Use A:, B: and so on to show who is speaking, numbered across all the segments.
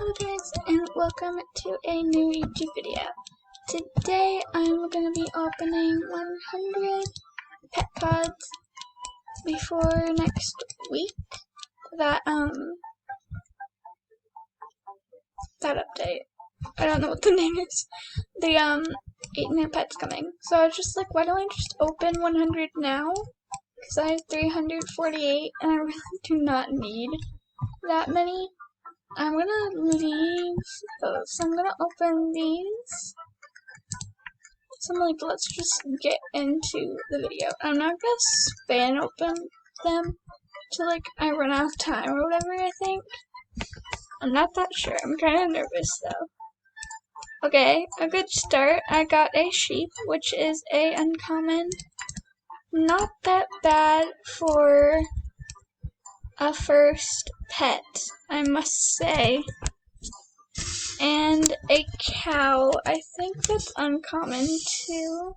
A: Hello guys, and welcome to a new YouTube video. Today I'm going to be opening 100 pet pods before next week. That update. I don't know what the name is. The 8 new pets coming. So I was just like, why don't I just open 100 now? Because I have 348 and I really do not need that many. I'm gonna leave those. So I'm gonna open these. So I'm like, let's just get into the video. I'm not gonna span open them till like I run out of time or whatever, I think. I'm not that sure. I'm kinda nervous though. Okay, a good start. I got a sheep, which is a uncommon. Not that bad for a first pet, I must say. And a cow. I think that's uncommon too.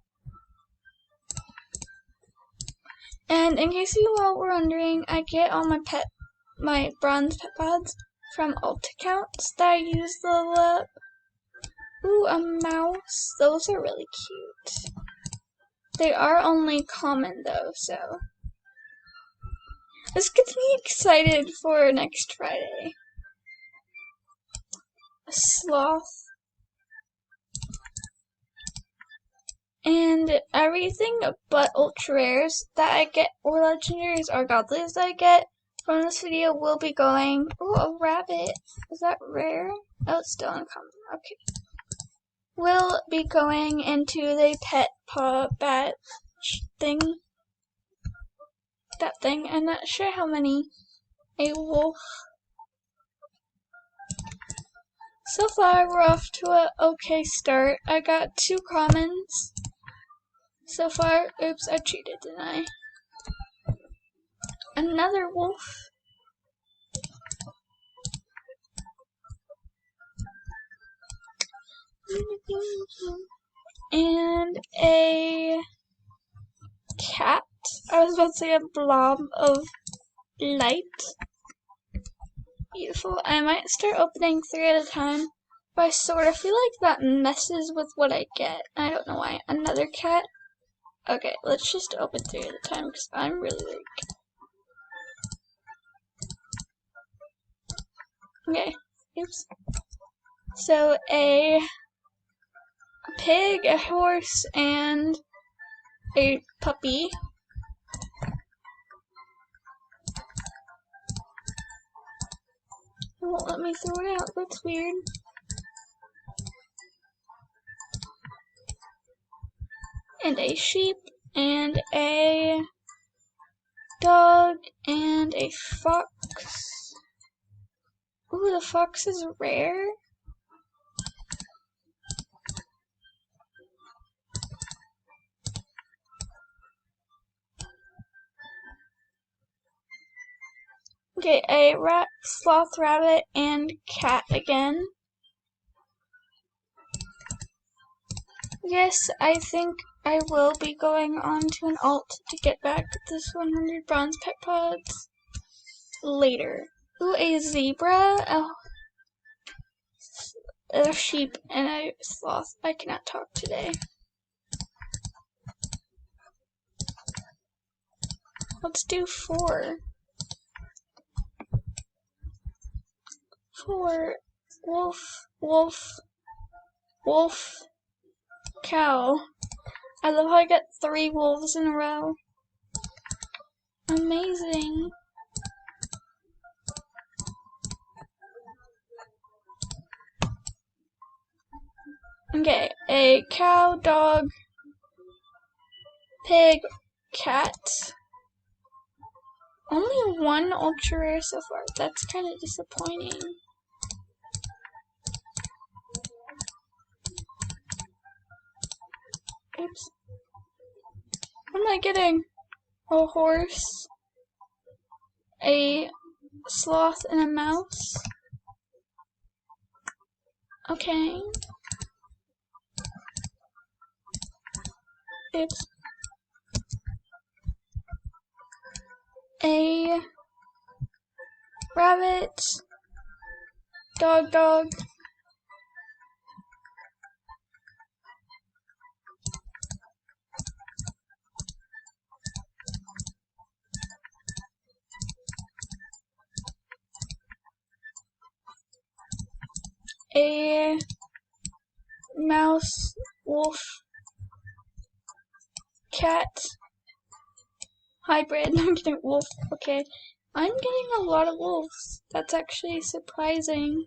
A: And in case you all were wondering, I get all my bronze pet pods from alt accounts that I use to level up. Ooh, a mouse. Those are really cute. They are only common though, so this gets me excited for next Friday. A sloth. And everything but ultra rares that I get, or legendaries or godlies that I get from this video will be going. Oh, a rabbit. Is that rare? Oh, it's still uncommon. Okay. Will be going into the pet paw batch thing. That thing. I'm not sure how many. A wolf. So far, we're off to a okay start. I got 2 commons. So far, oops, I cheated, didn't I? Another wolf. And a cat. I was about to say a blob of light. Beautiful. I might start opening 3 at a time, but I sort of feel like that messes with what I get. I don't know why. Another cat. Okay, let's just open 3 at a time because I'm really weak. Okay, oops. So a pig, a horse, and a puppy. It won't let me throw it out, that's weird. And a sheep, and a dog, and a fox. Ooh, the fox is rare. Okay, a rat, sloth, rabbit, and cat again. Yes, I think I will be going on to an alt to get back this 100 bronze pet pods later. Ooh, a zebra, a sheep, and a sloth. I cannot talk today. Let's do 4. 4. Wolf, wolf, wolf, cow. I love how I got 3 wolves in a row. Amazing. Okay, a cow, dog, pig, cat. Only 1 ultra rare so far. That's kind of disappointing. Oops. What am I getting? A horse, a sloth, and a mouse. Okay. Oops. A rabbit, Dog, dog. A mouse, wolf, cat, hybrid. I'm getting wolf. Okay. I'm getting a lot of wolves. That's actually surprising.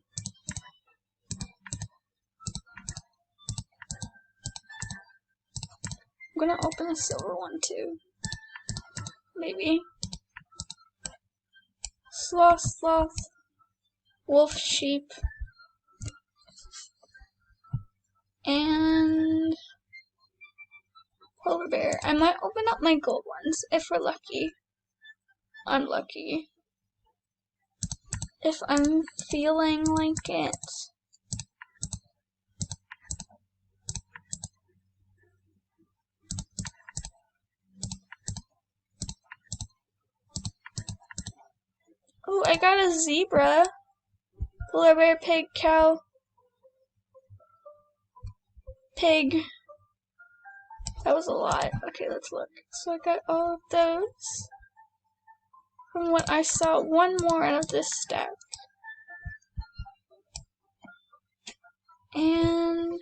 A: I'm gonna open a silver one too. Maybe. Sloth, sloth, wolf, sheep, and polar bear. I might open up my gold ones if we're lucky. I'm lucky. If I'm feeling like it. Oh, I got a zebra. Polar bear, pig, cow, pig. That was a lot. Okay, let's look. So I got all of those. From what I saw, one more out of this stack. And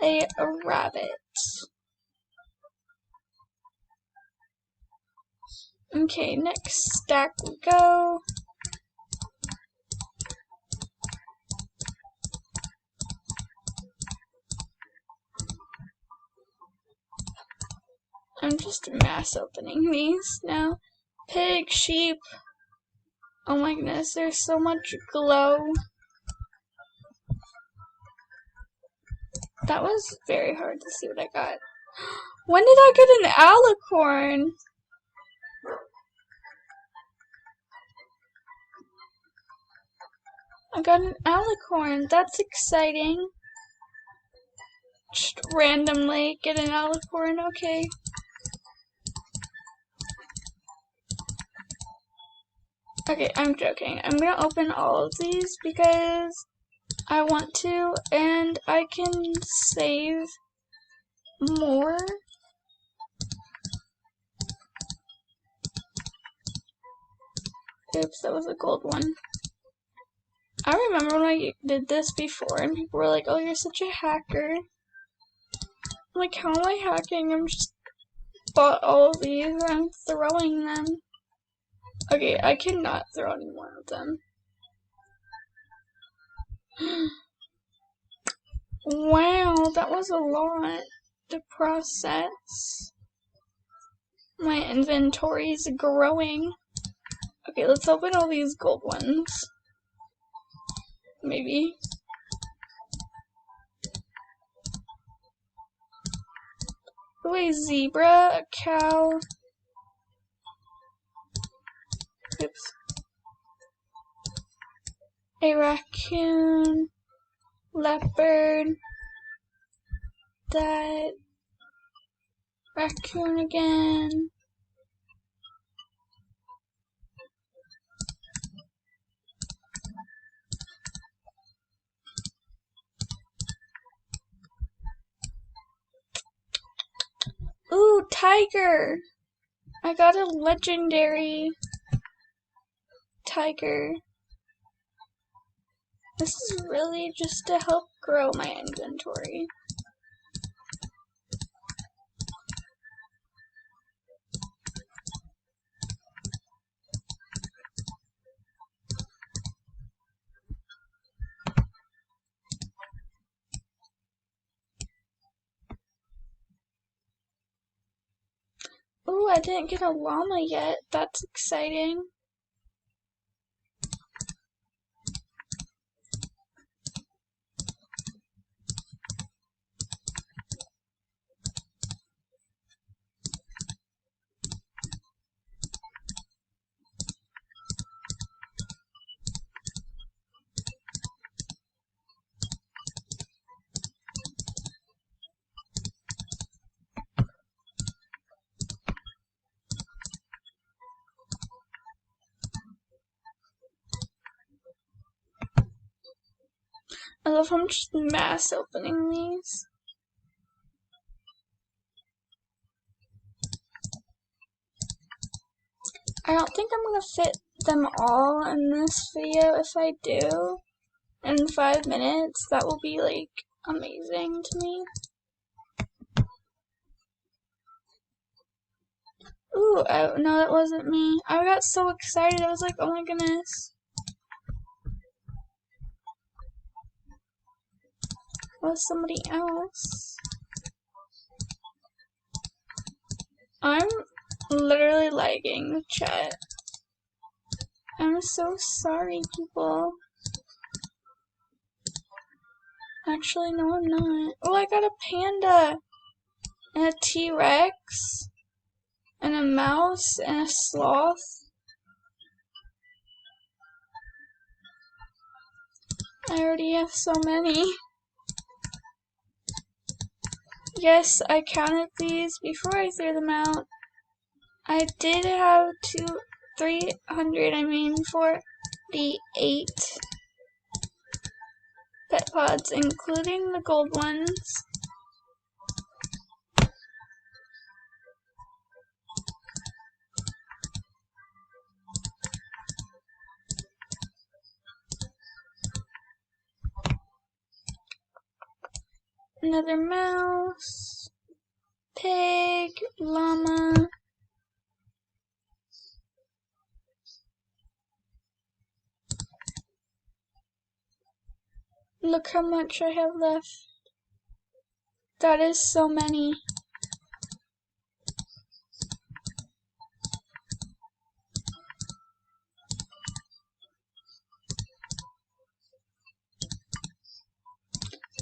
A: a rabbit. Okay, next stack we go. I'm just mass opening these now. Pig, sheep. Oh my goodness, there's so much glow. That was very hard to see what I got. When did I get an alicorn? I got an alicorn. That's exciting. Just randomly get an alicorn. Okay. Okay, I'm joking. I'm gonna open all of these because I want to, and I can save more. Oops, that was a gold one. I remember when I did this before and people were like, oh, you're such a hacker. I'm like, how am I hacking? I'm just bought all of these and I'm throwing them. Okay, I cannot throw any more of them. Wow, that was a lot to process. My inventory's growing. Okay, let's open all these gold ones. Maybe. Ooh, a zebra, a cow. Oops. A raccoon, leopard, that raccoon again. Ooh, tiger! I got a legendary tiger. This is really just to help grow my inventory. Ooh, I didn't get a llama yet. That's exciting. I love how I'm just mass opening these. I don't think I'm gonna fit them all in this video. If I do, in 5 minutes, that will be like amazing to me. Ooh, no, that wasn't me. I got so excited. I was like, oh my goodness. That was somebody else. I'm literally lagging the chat. I'm so sorry, people. Actually, no, I'm not. Oh, I got a panda and a T-Rex and a mouse and a sloth. I already have so many. Yes, I counted these before I threw them out. I did have 348 pet pods, including the gold ones. Another mouse, pig, llama. Look how much I have left. That is so many.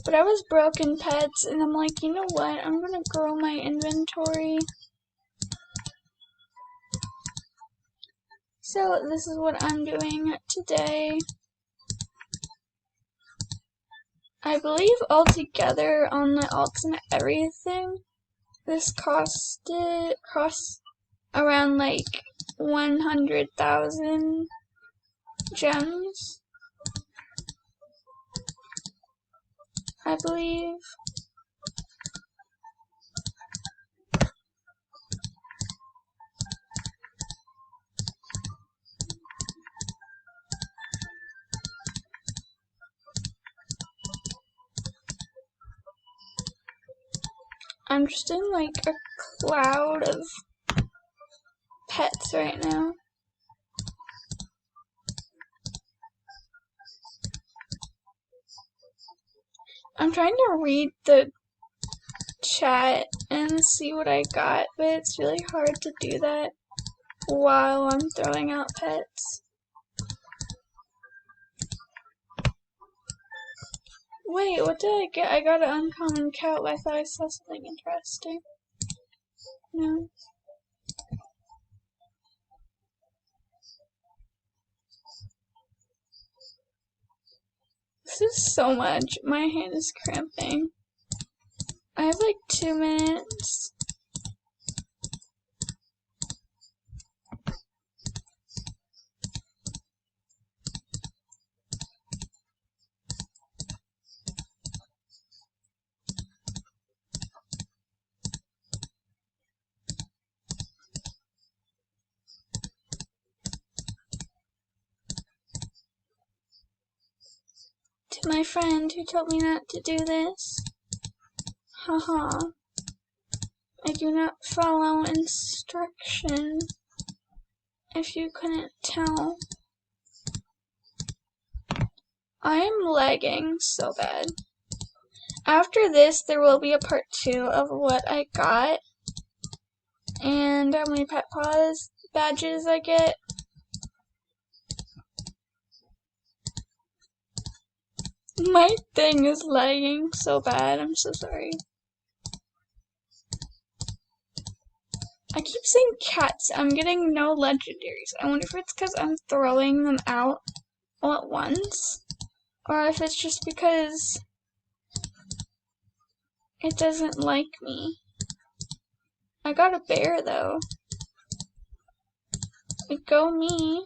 A: But I was broken pets, and I'm like, you know what? I'm gonna grow my inventory. So this is what I'm doing today. I believe altogether on the alts and everything, this cost around like 100,000 gems, I believe. I'm just in like a cloud of pets right now. I'm trying to read the chat and see what I got, but it's really hard to do that while I'm throwing out pets. Wait, what did I get? I got an uncommon cow. I thought I saw something interesting. No. This is so much. My hand is cramping. I have like 2 minutes. To my friend who told me not to do this. Haha. I do not follow instruction, if you couldn't tell. I am lagging so bad. After this, there will be a part 2 of what I got and how many pet paws badges I get. My thing is lagging so bad. I'm so sorry. I keep saying cats. I'm getting no legendaries. I wonder if it's because I'm throwing them out all at once, or if it's just because it doesn't like me. I got a bear though. Like, go me.